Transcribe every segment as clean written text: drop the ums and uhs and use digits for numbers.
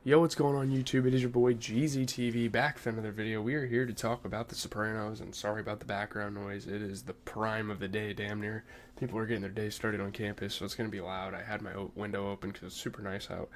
Yo, what's going on YouTube? It is your boy GZTV back with another video. We are here to talk about The Sopranos, and sorry about the background noise. It is the prime of the day, damn near. People are getting their day started on campus, so it's going to be loud. I had my window open because it's super nice out.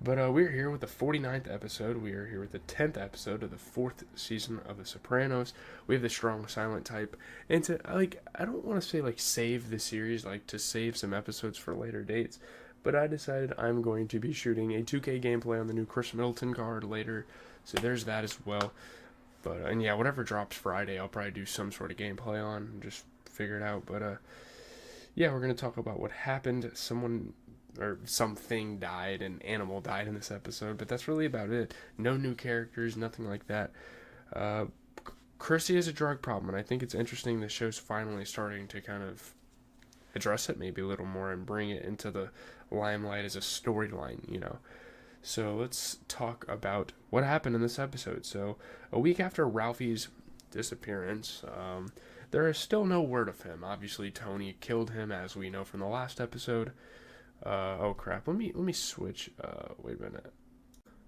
But we're here with the 49th episode. We are here with the 10th episode of the 4th season of The Sopranos. We have the strong silent type. And to, I don't want to say, save the series, to save some episodes for later dates. But I decided I'm going to be shooting a 2K gameplay on the new Chris Middleton card later. So there's that as well. But, and yeah, whatever drops Friday, I'll probably do some sort of gameplay on and just figure it out. But, yeah, we're going to talk about what happened. Someone or something died, an animal died in this episode, but that's really about it. No new characters, nothing like that. Uh, Chrissy has a drug problem, and I think it's interesting the show's finally starting to kind of address it maybe a little more and bring it into the limelight as a storyline. So let's talk about what happened in this episode. So a week after Ralphie's disappearance, there is still no word of him. Obviously, Tony killed him, as we know from the last episode. Oh crap! Let me switch. Wait a minute.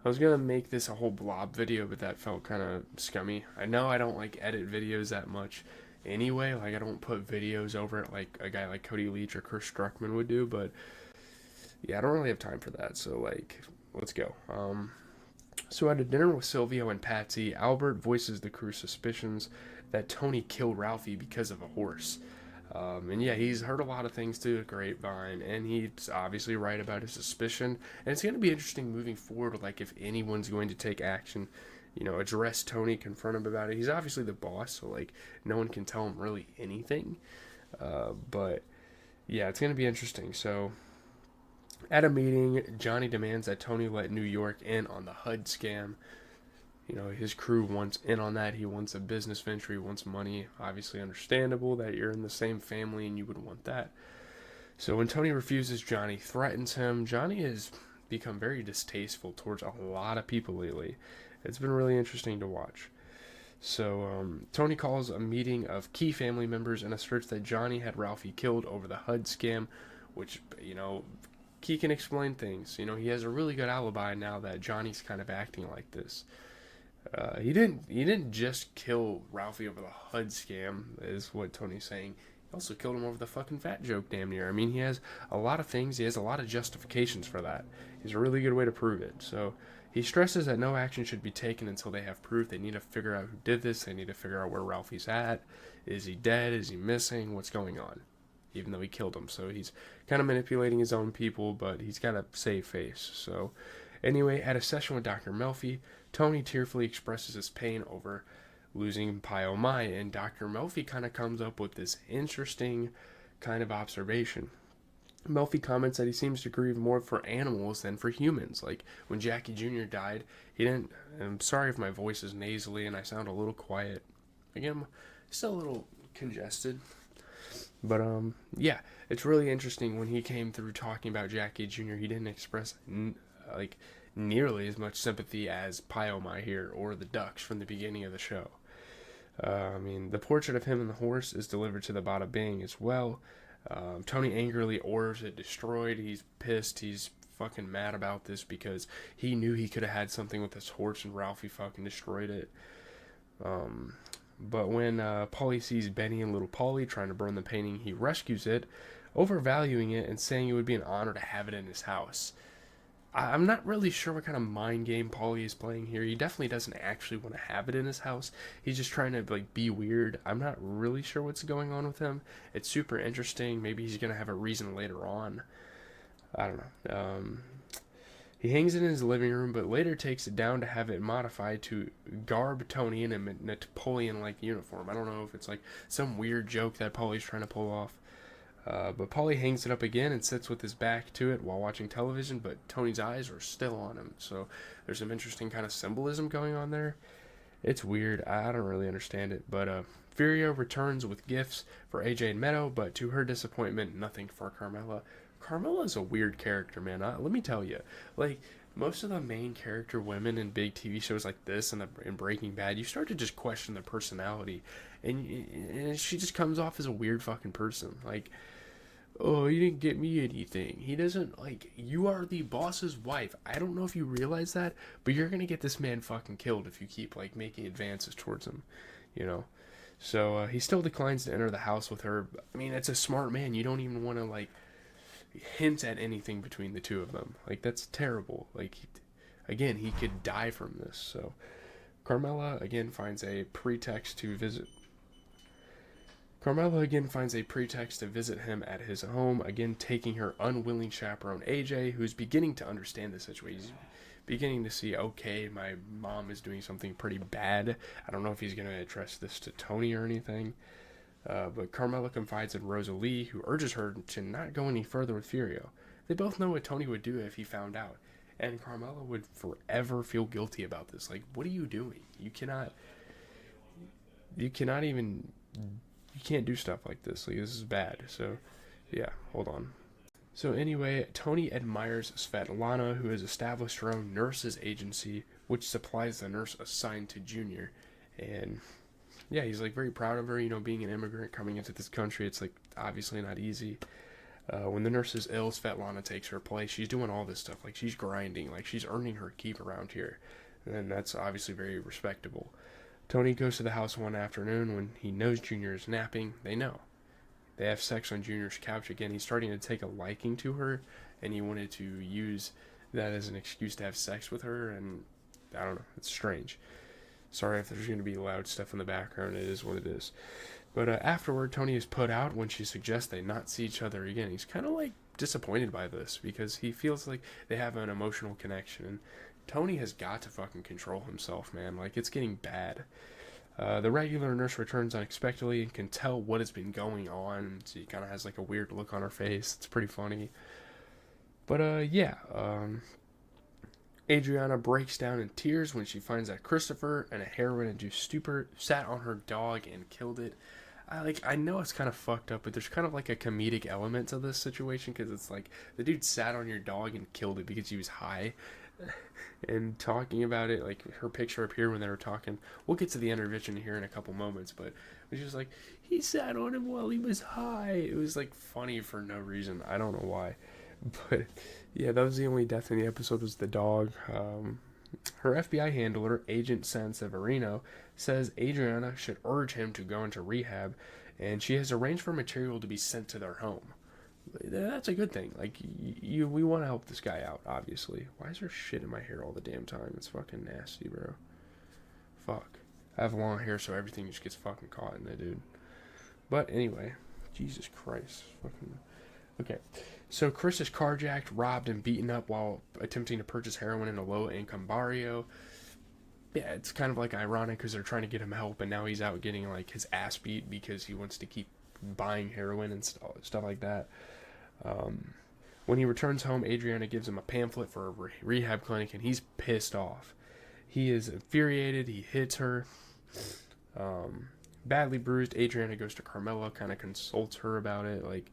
I was gonna make this a whole blob video, but that felt kind of scummy. I know I don't edit videos that much, anyway. I don't put videos over it like a guy like Cody Leach or Chris Struckman would do. But yeah, I don't really have time for that. So let's go. So at a dinner with Silvio and Patsy, Albert voices the crew's suspicions that Tony killed Ralphie because of a horse. And yeah, he's heard a lot of things through the grapevine, and he's obviously right about his suspicion. And it's going to be interesting moving forward, if anyone's going to take action, address Tony, confront him about it. He's obviously the boss, so no one can tell him really anything. But yeah, it's going to be interesting. So at a meeting, Johnny demands that Tony let New York in on the HUD scam. His crew wants in on that. He wants a business venture. He wants money. Obviously understandable that you're in the same family and you would want that. So when Tony refuses, Johnny threatens him. Johnny has become very distasteful towards a lot of people lately. It's been really interesting to watch. So Tony calls a meeting of key family members and asserts that Johnny had Ralphie killed over the HUD scam, which, he can explain things. He has a really good alibi now that Johnny's kind of acting like this. He didn't just kill Ralphie over the HUD scam, is what Tony's saying. He also killed him over the fucking fat joke, damn near. I mean, he has a lot of things. He has a lot of justifications for that. He's a really good way to prove it. So he stresses that no action should be taken until they have proof. They need to figure out who did this. They need to figure out where Ralphie's at. Is he dead? Is he missing? What's going on? Even though he killed him. So he's kind of manipulating his own people, but he's got a save face. So anyway, at a session with Dr. Melfi, Tony tearfully expresses his pain over losing Pio Mai, and Dr. Melfi kind of comes up with this interesting kind of observation. Melfi comments that he seems to grieve more for animals than for humans. Like when Jackie Jr. died, he didn't. I'm sorry if my voice is nasally and I sound a little quiet. Again, I'm still a little congested. But yeah, it's really interesting when he came through talking about Jackie Jr. He didn't express nearly as much sympathy as Pio Mai here or the Ducks from the beginning of the show. I mean, the portrait of him and the horse is delivered to the Bada Bing as well. Tony angrily orders it destroyed. He's pissed. He's fucking mad about this because he knew he could have had something with this horse and Ralphie fucking destroyed it. But when Paulie sees Benny and little Paulie trying to burn the painting, he rescues it, overvaluing it and saying it would be an honor to have it in his house. I'm not really sure what kind of mind game Paulie is playing here. He definitely doesn't actually want to have it in his house. He's just trying to be weird. I'm not really sure what's going on with him. It's super interesting. Maybe he's gonna have a reason later on. I don't know. He hangs it in his living room, but later takes it down to have it modified to garb Tony in a Napoleon-like uniform. I don't know if it's some weird joke that Paulie's trying to pull off. But Paulie hangs it up again and sits with his back to it while watching television, but Tony's eyes are still on him. So there's some interesting kind of symbolism going on there. It's weird. I don't really understand it. But Furio returns with gifts for AJ and Meadow, but to her disappointment, nothing for Carmela. Carmela's a weird character, man. Let me tell you. Most of the main character women in big TV shows like this and in Breaking Bad, you start to just question their personality. And she just comes off as a weird fucking person. oh, he didn't get me anything. He doesn't, like, you are the boss's wife. I don't know if you realize that, but you're gonna get this man fucking killed if you keep, like, making advances towards him, you know? So, he still declines to enter the house with her. I mean, it's a smart man. You don't even want to, like, hint at anything between the two of them. Like, that's terrible. Like, again, he could die from this. So, Carmela again finds a pretext to visit. Carmela again finds a pretext to visit him at his home, again taking her unwilling chaperone AJ, who's beginning to understand the situation. He's beginning to see, okay, my mom is doing something pretty bad. I don't know if he's going to address this to Tony or anything. But Carmela confides in Rosalie, who urges her to not go any further with Furio. They both know what Tony would do if he found out. And Carmela would forever feel guilty about this. Like, what are you doing? You cannot even, you can't do stuff like this. Like, this is bad. So, yeah, hold on. So anyway, Tony admires Svetlana, who has established her own nurses agency, which supplies the nurse assigned to Junior. And yeah, he's like very proud of her, you know, being an immigrant coming into this country. It's like obviously not easy. When the nurse is ill, Svetlana takes her place. She's doing all this stuff. Like, she's grinding. Like, she's earning her keep around here. And that's obviously very respectable. Tony goes to the house one afternoon when he knows Junior is napping. They know. They have sex on Junior's couch again. He's starting to take a liking to her, and he wanted to use that as an excuse to have sex with her, and I don't know. It's strange. Sorry if there's going to be loud stuff in the background. It is what it is. But afterward, Tony is put out when she suggests they not see each other again. He's kind of like disappointed by this because he feels like they have an emotional connection. And Tony has got to fucking control himself, man. Like, it's getting bad. The regular nurse returns unexpectedly and can tell what has been going on. She kind of has like a weird look on her face. It's pretty funny. But yeah, Adriana breaks down in tears when she finds that Christopher, in a heroin-induced stupor, sat on her dog and killed it. I know it's kind of fucked up, but there's kind of like a comedic element to this situation because it's like the dude sat on your dog and killed it because he was high. And talking about it, like her picture up here when they were talking, we'll get to the intervention here in a couple moments, but it was just like, he sat on him while he was high. It was like funny for no reason. I don't know why. But yeah, that was the only death in the episode, was the dog. Her FBI handler, Agent San Severino, says Adriana should urge him to go into rehab, and she has arranged for material to be sent to their home. That's a good thing. Like, we want to help this guy out, obviously. Why is there shit in my hair all the damn time? It's fucking nasty, bro. Fuck. I have long hair, so everything just gets fucking caught in it, dude. But anyway, Jesus Christ. Fucking. Okay. So Chris is carjacked, robbed, and beaten up while attempting to purchase heroin in a low-income barrio. Yeah, it's kind of like ironic because they're trying to get him help, and now he's out getting like his ass beat because he wants to keep buying heroin and stuff like that. When he returns home, Adriana gives him a pamphlet for a rehab clinic, and he's pissed off. He is infuriated. He hits her. Badly bruised, Adriana goes to Carmela, kind of consults her about it, like,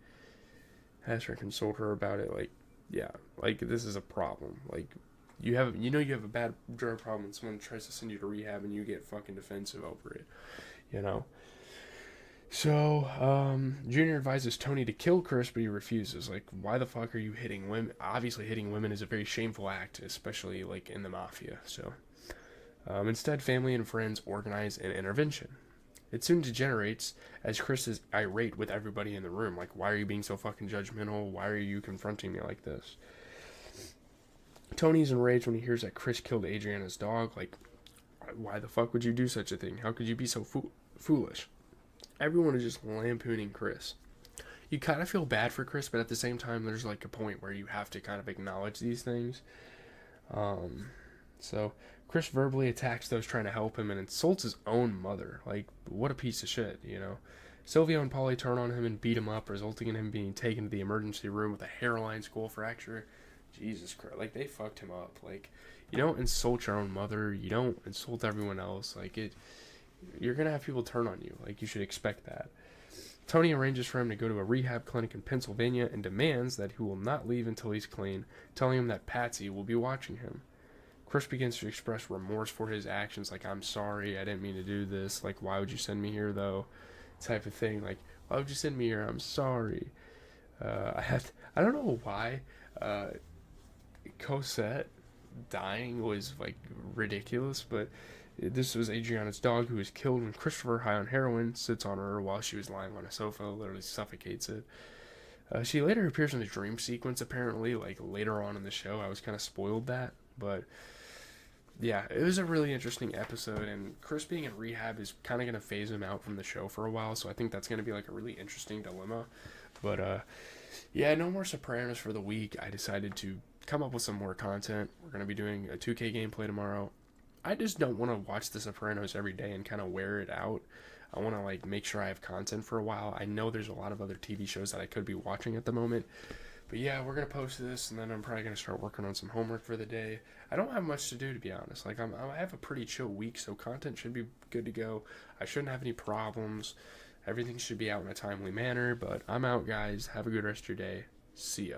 has her consult her about it, like, yeah, like, this is a problem. Like, you have a bad drug problem, and someone tries to send you to rehab, and you get fucking defensive over it, you know? So, Junior advises Tony to kill Chris, but he refuses. Like, why the fuck are you hitting women? Obviously, hitting women is a very shameful act, especially, like, in the mafia, so. Instead, family and friends organize an intervention. It soon degenerates as Chris is irate with everybody in the room. Like, why are you being so fucking judgmental? Why are you confronting me like this? Tony's enraged when he hears that Chris killed Adriana's dog. Like, why the fuck would you do such a thing? How could you be so foolish? Everyone is just lampooning Chris. You kind of feel bad for Chris, but at the same time, there's like a point where you have to kind of acknowledge these things. So Chris verbally attacks those trying to help him and insults his own mother. Like, what a piece of shit, you know? Silvio and Polly turn on him and beat him up, resulting in him being taken to the emergency room with a hairline skull fracture. Jesus Christ. Like, they fucked him up. Like, you don't insult your own mother. You don't insult everyone else. Like, you're going to have people turn on you. Like, you should expect that. Tony arranges for him to go to a rehab clinic in Pennsylvania and demands that he will not leave until he's clean, telling him that Patsy will be watching him. Chris begins to express remorse for his actions, like, I'm sorry, I didn't mean to do this, like, why would you send me here, though, type of thing, like, why would you send me here, I'm sorry. I don't know why uh, Cosette dying was like ridiculous, but this was Adriana's dog who was killed when Christopher, high on heroin, sits on her while she was lying on a sofa, literally suffocates it. She later appears in the dream sequence, apparently, like later on in the show. I was kind of spoiled that, but yeah, it was a really interesting episode, and Chris being in rehab is kind of going to phase him out from the show for a while, so I think that's going to be like a really interesting dilemma. But yeah, no more Sopranos for the week. I decided to come up with some more content. We're going to be doing a 2K gameplay tomorrow. I just don't want to watch The Sopranos every day and kind of wear it out. I want to like make sure I have content for a while. I know there's a lot of other TV shows that I could be watching at the moment, but yeah, we're gonna post this, and then I'm probably gonna start working on some homework for the day. I don't have much to do, to be honest. Like I have a pretty chill week, so content should be good to go. I shouldn't have any problems. Everything should be out in a timely manner. But I'm out, guys. Have a good rest of your day. See ya.